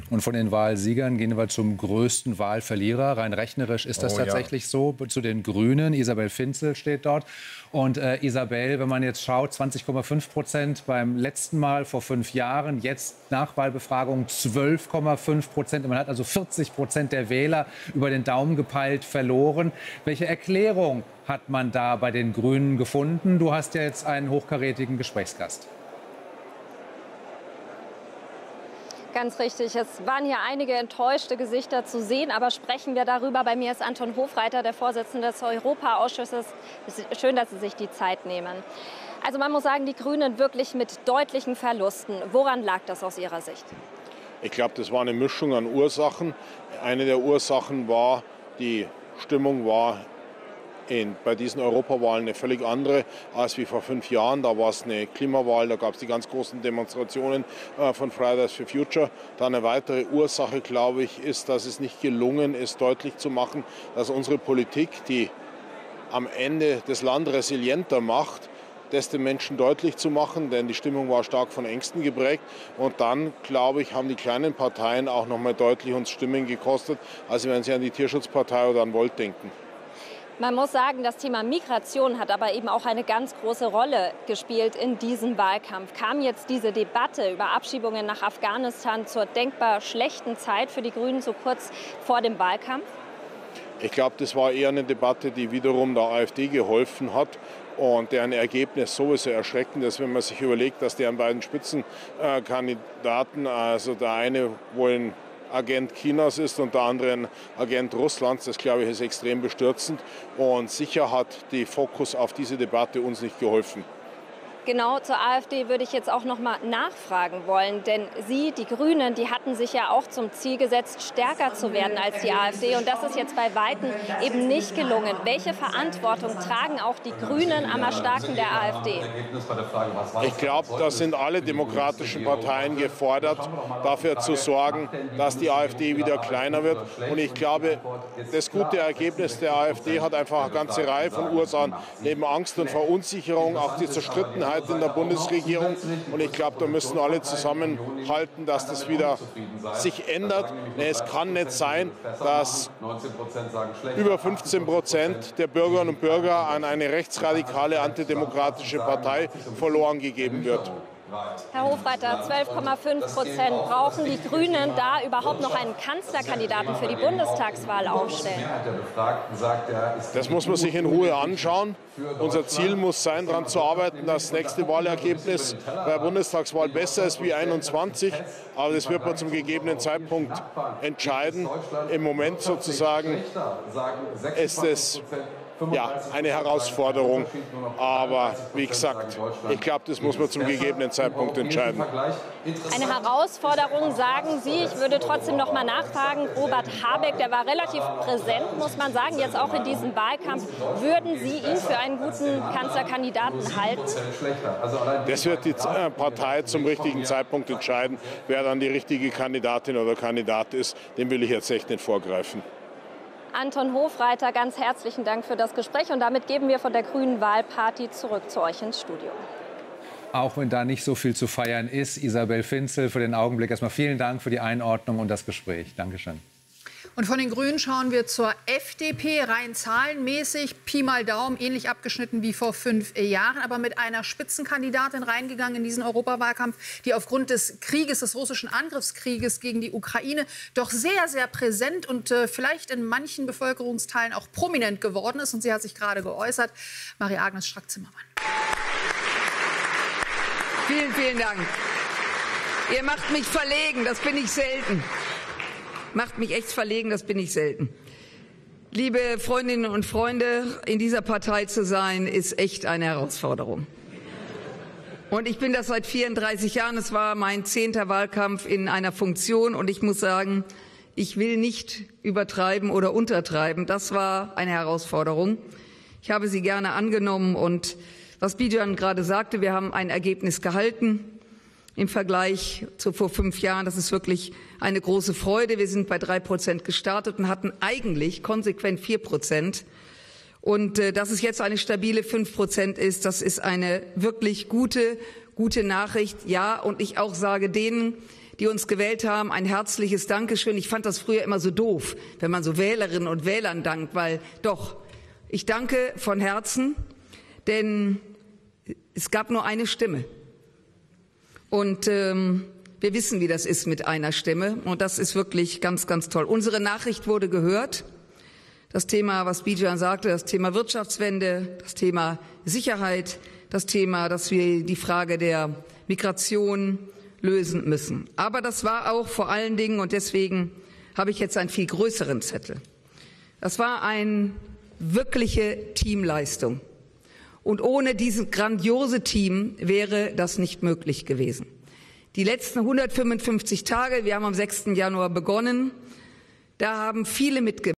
Und von den Wahlsiegern gehen wir zum größten Wahlverlierer. Rein rechnerisch ist das tatsächlich so. Zu den Grünen. Isabel Finzel steht dort. Und Isabel, wenn man jetzt schaut, 20,5% beim letzten Mal vor 5 Jahren, jetzt Nachwahlbefragung 12,5%. Man hat also 40% der Wähler über den Daumen gepeilt verloren. Welche Erklärung hat man da bei den Grünen gefunden? Du hast ja jetzt einen hochkarätigen Gesprächsgast. Ganz richtig. Es waren hier einige enttäuschte Gesichter zu sehen, aber sprechen wir darüber. Bei mir ist Anton Hofreiter, der Vorsitzende des Europaausschusses. Schön, dass Sie sich die Zeit nehmen. Also man muss sagen, die Grünen wirklich mit deutlichen Verlusten. Woran lag das aus Ihrer Sicht? Ich glaube, das war eine Mischung an Ursachen. Eine der Ursachen war, die Stimmung war bei diesen Europawahlen eine völlig andere als wie vor 5 Jahren. Da war es eine Klimawahl, da gab es die ganz großen Demonstrationen von Fridays for Future. Dann eine weitere Ursache, glaube ich, ist, dass es nicht gelungen ist, deutlich zu machen, dass unsere Politik, die am Ende das Land resilienter macht, das den Menschen deutlich zu machen, denn die Stimmung war stark von Ängsten geprägt. Und dann, glaube ich, haben die kleinen Parteien auch noch mal deutlich uns Stimmen gekostet, also wenn Sie an die Tierschutzpartei oder an Volt denken. Man muss sagen, das Thema Migration hat aber eben auch eine ganz große Rolle gespielt in diesem Wahlkampf. Kam jetzt diese Debatte über Abschiebungen nach Afghanistan zur denkbar schlechten Zeit für die Grünen so kurz vor dem Wahlkampf? Ich glaube, das war eher eine Debatte, die wiederum der AfD geholfen hat und deren Ergebnis sowieso erschreckend ist, wenn man sich überlegt, dass deren beiden Spitzenkandidaten, also der eine wohl ein Agent Chinas ist und der andere ein Agent Russlands. Das, glaube ich, ist extrem bestürzend. Und sicher hat der Fokus auf diese Debatte uns nicht geholfen. Genau, zur AfD würde ich jetzt auch noch mal nachfragen wollen. Denn Sie, die Grünen, die hatten sich ja auch zum Ziel gesetzt, stärker zu werden als die AfD. Und das ist jetzt bei Weitem eben nicht gelungen. Welche Verantwortung tragen auch die Grünen am Erstarken der AfD? Ich glaube, da sind alle demokratischen Parteien gefordert, dafür zu sorgen, dass die AfD wieder kleiner wird. Und ich glaube, das gute Ergebnis der AfD hat einfach eine ganze Reihe von Ursachen. Neben Angst und Verunsicherung auch die Zerstrittenheit in der Bundesregierung. Und ich glaube, da müssen alle zusammenhalten, dass das wieder sich ändert. Es kann nicht sein, dass über 15% der Bürgerinnen und Bürger an eine rechtsradikale antidemokratische Partei verloren gegeben wird. Herr Hofreiter, 12,5%. Brauchen die Grünen da überhaupt noch einen Kanzlerkandidaten für die Bundestagswahl aufstellen? Das muss man sich in Ruhe anschauen. Unser Ziel muss sein, daran zu arbeiten, dass das nächste Wahlergebnis bei der Bundestagswahl besser ist wie 21. Aber das wird man zum gegebenen Zeitpunkt entscheiden. Im Moment sozusagen ist es eine Herausforderung. Aber wie gesagt, ich glaube, das muss man zum gegebenen Zeitpunkt entscheiden. Eine Herausforderung, sagen Sie. Ich würde trotzdem noch mal nachfragen. Robert Habeck, der war relativ präsent, muss man sagen, jetzt auch in diesem Wahlkampf. Würden Sie ihn für einen guten Kanzlerkandidaten halten? Das wird die Partei zum richtigen Zeitpunkt entscheiden, wer dann die richtige Kandidatin oder Kandidat ist. Dem will ich jetzt echt nicht vorgreifen. Anton Hofreiter, ganz herzlichen Dank für das Gespräch. Und damit geben wir von der Grünen Wahlparty zurück zu euch ins Studio. Auch wenn da nicht so viel zu feiern ist, Isabel Finzel, für den Augenblick erstmal vielen Dank für die Einordnung und das Gespräch. Dankeschön. Und von den Grünen schauen wir zur FDP, rein zahlenmäßig, Pi mal Daumen, ähnlich abgeschnitten wie vor 5 Jahren, aber mit einer Spitzenkandidatin reingegangen in diesen Europawahlkampf, die aufgrund des Krieges, des russischen Angriffskrieges gegen die Ukraine, doch sehr, sehr präsent und vielleicht in manchen Bevölkerungsteilen auch prominent geworden ist. Und sie hat sich gerade geäußert. Marie-Agnes Strack-Zimmermann. Vielen, vielen Dank. Ihr macht mich verlegen, das bin ich selten. Macht mich echt verlegen, das bin ich selten. Liebe Freundinnen und Freunde, in dieser Partei zu sein, ist echt eine Herausforderung. Und ich bin das seit 34 Jahren. Es war mein 10. Wahlkampf in einer Funktion. Und ich muss sagen, ich will nicht übertreiben oder untertreiben. Das war eine Herausforderung. Ich habe sie gerne angenommen. Und was Bijan gerade sagte, wir haben ein Ergebnis gehalten. Im Vergleich zu vor 5 Jahren, das ist wirklich eine große Freude. Wir sind bei 3% gestartet und hatten eigentlich konsequent 4%. Und dass es jetzt eine stabile 5% ist, das ist eine wirklich gute Nachricht. Ja, und ich auch sage denen, die uns gewählt haben, ein herzliches Dankeschön. Ich fand das früher immer so doof, wenn man so Wählerinnen und Wählern dankt, weil doch, ich danke von Herzen, denn es gab nur eine Stimme. Und wir wissen, wie das ist mit einer Stimme. Und das ist wirklich ganz, ganz toll. Unsere Nachricht wurde gehört. Das Thema, was Bijan sagte, das Thema Wirtschaftswende, das Thema Sicherheit, das Thema, dass wir die Frage der Migration lösen müssen. Aber das war auch vor allen Dingen, und deswegen habe ich jetzt einen viel größeren Zettel. Das war eine wirkliche Teamleistung. Und ohne dieses grandiose Team wäre das nicht möglich gewesen. Die letzten 155 Tage, wir haben am 6. Januar begonnen, da haben viele mitgemacht.